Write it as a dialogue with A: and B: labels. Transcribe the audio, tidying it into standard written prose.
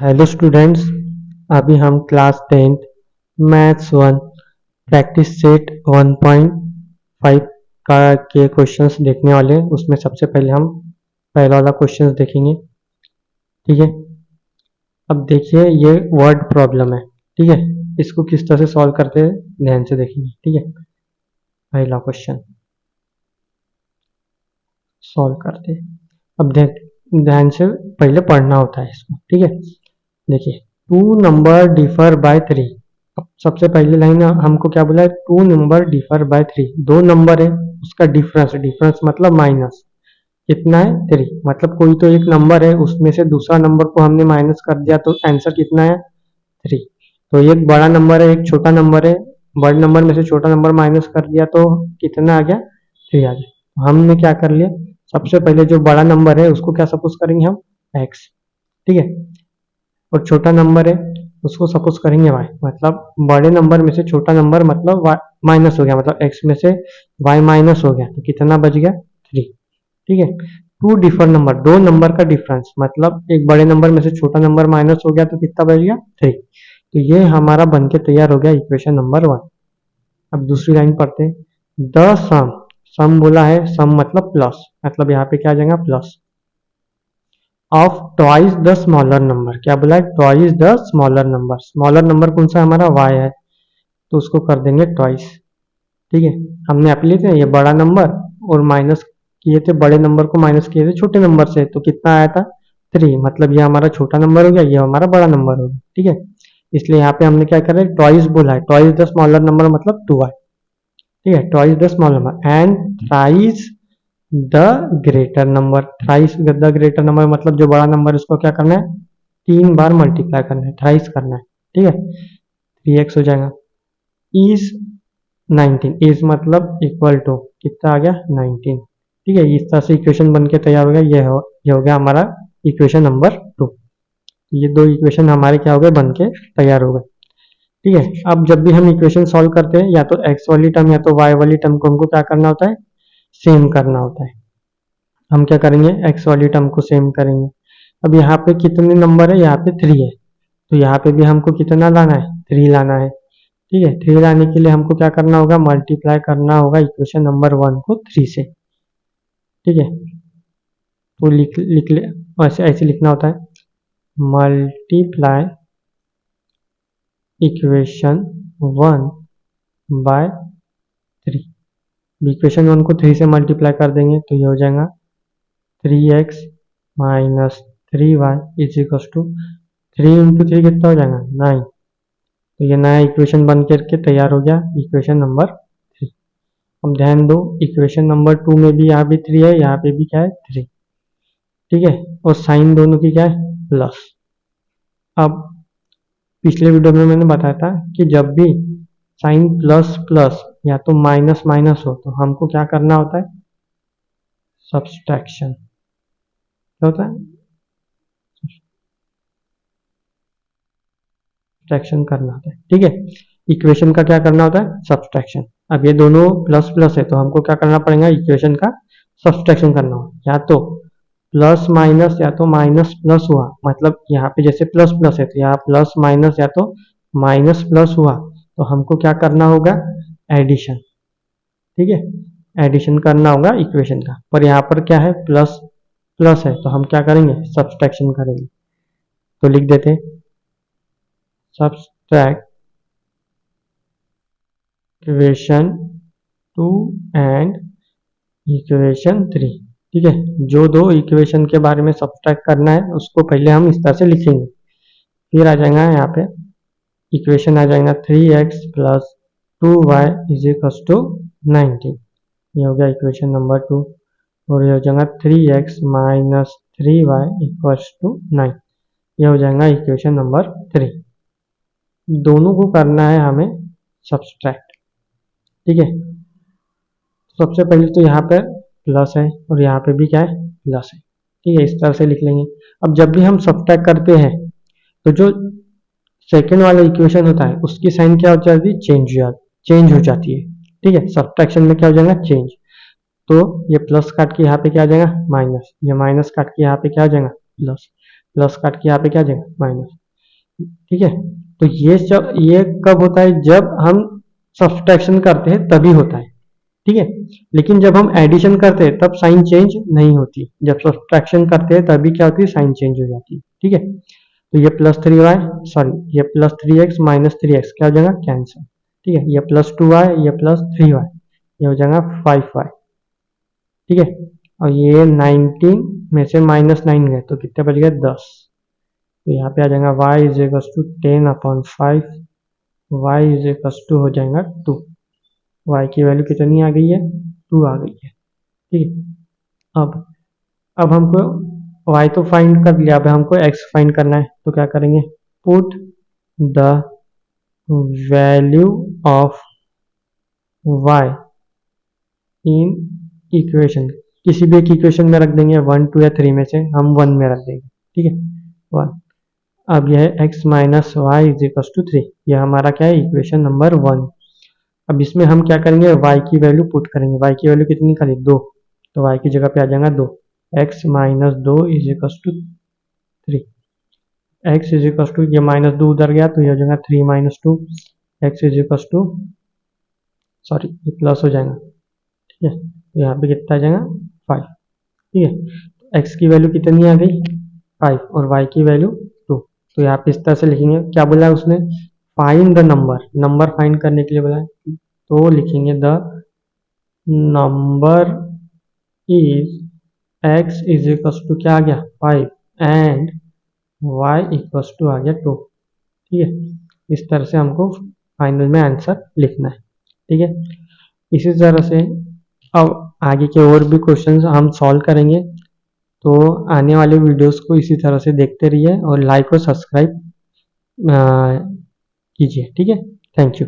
A: Hello students, अभी हम class 10th maths 1 practice set 1.5 का के क्वेश्चंस देखने वाले हैं। उसमें सबसे पहले हम पहला वाला क्वेश्चंस देखेंगे। ठीक है, अब देखिए ये वर्ड प्रॉब्लम है। ठीक है, इसको किस तरह से सॉल्व करते हैं ध्यान से देखेंगे। ठीक है, पहला क्वेश्चन सॉल्व करते हैं। अब ध्यान से पहले पढ़ना होता है इसको। ठीक है, देखिए 2 नंबर डिफर बाय 3। अब सबसे पहली लाइन हमको क्या बोला है, 2 नंबर डिफर बाय 3। दो नंबर है, उसका डिफरेंस, डिफरेंस मतलब माइनस कितना है 3। मतलब कोई तो एक नंबर है, उसमें से दूसरा नंबर को हमने माइनस कर दिया तो आंसर कितना है 3। तो एक बड़ा नंबर है, एक छोटा नंबर है, बड़े नंबर में से छोटा नंबर माइनस कर दिया तो कितना आ गया 3 आ गया। हमने क्या कर लिया, सबसे पहले जो बड़ा नंबर है उसको क्या सपोज करेंगे हम x। ठीक है, और छोटा नंबर है उसको सपोज करेंगे y। मतलब बड़े नंबर में से छोटा नंबर मतलब y माइनस हो गया, मतलब x में से y माइनस हो गया तो कितना बच गया 3। ठीक है, टू डिफर नंबर, दो नंबर का डिफरेंस मतलब एक बड़े नंबर में से छोटा नंबर माइनस हो गया तो कितना बच गया 3। तो ये हमारा बनके तैयार हो गया इक्वेशन नंबर 1। अब दूसरी लाइन पढ़ते हैं, द सम, सम बोला है, सम मतलब प्लस, मतलब यहाँ पे क्या आ जाएगा plus of twice the smaller number. क्या बोला है, twice the smaller number. Smaller number कौन सा हमारा y है, तो उसको कर देंगे ट्वाइस। ठीक है, हमने यहाँ पे लिए थे ये बड़ा नंबर और माइनस किए थे, बड़े नंबर को माइनस किए थे छोटे नंबर से, तो कितना आया था 3। मतलब ये हमारा छोटा नंबर हो गया, ये हमारा बड़ा नंबर हो गया। ठीक है, इसलिए यहाँ पे हमने क्या करा, ट्वाइस बोला है, ट्वाइस द स्मॉलर नंबर मतलब 2y। ठीक है, twice the smaller number and thrice the greater number. Thrice the greater number मतलब जो बड़ा नंबर है उसको क्या करना है 3 बार मल्टीप्लाई करना है, थ्राइस करना है। ठीक है, 3x हो जाएगा। इज 19, इज मतलब इक्वल टू कितना आ गया 19। ठीक है, इस तरह से इक्वेशन बन के तैयार हो गया। ये हो गया हमारा इक्वेशन नंबर 2। ये दो इक्वेशन हमारे क्या हो गए बन के तैयार हो गए। ठीक है, अब जब भी हम इक्वेशन सॉल्व करते हैं या तो x वाली टर्म या तो y वाली टर्म को हमको क्या करना होता है, सेम करना होता है। हम क्या करेंगे, x वाली टर्म को सेम करेंगे। अब यहाँ पे कितने नंबर है, यहाँ पे 3 है, तो यहाँ पे भी हमको कितना लाना है 3 लाना है। ठीक है, 3 लाने के लिए हमको क्या करना होगा, मल्टीप्लाई करना होगा इक्वेशन नंबर 1 को 3 से। ठीक है, तो लिख लिख ले, ऐसे ऐसे लिखना होता है, मल्टीप्लाई इक्वेशन 1 बाय 3। इक्वेशन 1 को 3 से मल्टीप्लाई कर देंगे तो ये हो जाएगा 3x minus 3y is equal to 3 into 3 कितना हो जाएगा 9। तो ये नया इक्वेशन बन करके तैयार हो गया इक्वेशन नंबर 3। अब ध्यान दो, इक्वेशन नंबर 2 में भी यहाँ भी 3 है, यहाँ पे भी क्या है 3। ठीक है, और साइन दोनों की क्या है प्लस। अब पिछले वीडियो में मैंने बताया था कि जब भी साइन प्लस प्लस या तो माइनस माइनस हो तो हमको क्या करना होता है, सब्सट्रैक्शन। क्या होता है, सब्सट्रैक्शन करना होता है। ठीक है, इक्वेशन का क्या करना होता है सब्सट्रैक्शन। अब ये दोनों प्लस प्लस है तो हमको क्या करना पड़ेगा, इक्वेशन का सब्सट्रैक्शन करना होगा। या तो प्लस माइनस या तो माइनस प्लस हुआ, मतलब यहाँ पे जैसे प्लस प्लस है तो यहाँ प्लस माइनस या तो माइनस प्लस हुआ तो हमको क्या करना होगा एडिशन। ठीक है, एडिशन करना होगा इक्वेशन का, पर यहाँ पर क्या है प्लस प्लस है तो हम क्या करेंगे सब्सट्रैक्शन करेंगे। तो लिख देते हैं सब्सट्रैक्ट इक्वेशन 2 एंड इक्वेशन 3। ठीक है, जो दो इक्वेशन के बारे में सब्सट्रैक्ट करना है उसको पहले हम इस तरह से लिखेंगे, फिर आ जाएगा यहाँ पे इक्वेशन आ जाएगा 3x plus 2y is equal to 19। ये हो गया इक्वेशन नंबर 2। और ये हो जाएगा 3x minus 3y equal to 9। ये हो जाएगा इक्वेशन नंबर 3। दोनों को करना है हमें सब्सट्रैक्ट। ठीक है, सबसे पहले तो यहाँ पे प्लस है और यहाँ पे भी क्या है प्लस है। ठीक है, इस तरह से लिख लेंगे। अब जब भी हम सब्ट्रैक्ट करते हैं तो जो सेकेंड वाला इक्वेशन होता है उसकी साइन क्या हो जाती है चेंज हो जाती है। ठीक है, सब्ट्रैक्शन में क्या हो जाएगा चेंज। तो ये प्लस काट के यहाँ पे क्या आ जाएगा माइनस, ये माइनस काट के यहाँ पे क्या हो जाएगा प्लस। प्लस काट के यहाँ पे क्या आ जाएगा माइनस, ठीक है। तो ये कब होता है, जब हम सब्सट्रैक्शन करते हैं तभी होता है, ठीक है। लेकिन जब हम एडिशन करते हैं तब साइन चेंज नहीं होती, जब सब्सट्रैक्शन करते हैं तभी क्या होती है, साइन चेंज हो जाती है, ठीक है। तो ये +3y, सॉरी ये +3x माइनस 3x क्या हो जाएगा, कैंसिल, ठीक है। ये +2y, ये +3y, ये हो जाएगा 5y, ठीक है। और ये 19 में से -9 गए तो कितने बच गए, 10। तो यहाँ पे आ जाएगा y is equal to 10/5, y is equal to हो जाएगा 2। y की वैल्यू कितनी आ गई है, 2 आ गई है, ठीक है। अब हमको y तो फाइंड कर लिया, अब हमको x फाइंड करना है, तो क्या करेंगे, put the value of y in equation, किसी भी एक इक्वेशन में रख देंगे, 1 2 या 3 में से हम 1 में रख देंगे, ठीक है 1। अब यह है x minus Y is equal to 3, यह हमारा क्या है, इक्वेशन नंबर 1। अब इसमें हम क्या करेंगे, y की वैल्यू पुट करेंगे, y की वैल्यू कितनी निकाली, 2, तो y की जगह पे आ जाएगा 2, x minus 2 is equal to 3, x is equal to, ये -2 उधर गया तो ये हो जाएगा 3 minus 2, x is equal to, sorry ये प्लस हो जाएगा, ठीक है। तो यहाँ पे कितना आ जाएगा 5, ठीक है। तो x की वैल्यू कितनी आ गई 5 और y की वैल्यू 2। तो यहाँ पे इस तरह से लिखेंगे, क्या बोला है उसने, find the number, number find करने के लिए बोला है, तो लिखेंगे the number is x is equal to क्या आ गया 5 एंड y इक्वल टू आ गया 2, ठीक है। इस तरह से हमको फाइनल में आंसर लिखना है, ठीक है। इसी तरह से अब आगे के और भी क्वेश्चंस हम सॉल्व करेंगे, तो आने वाले वीडियोस को इसी तरह से देखते रहिए और लाइक और सब्सक्राइब कीजिए, ठीक है। Thank you.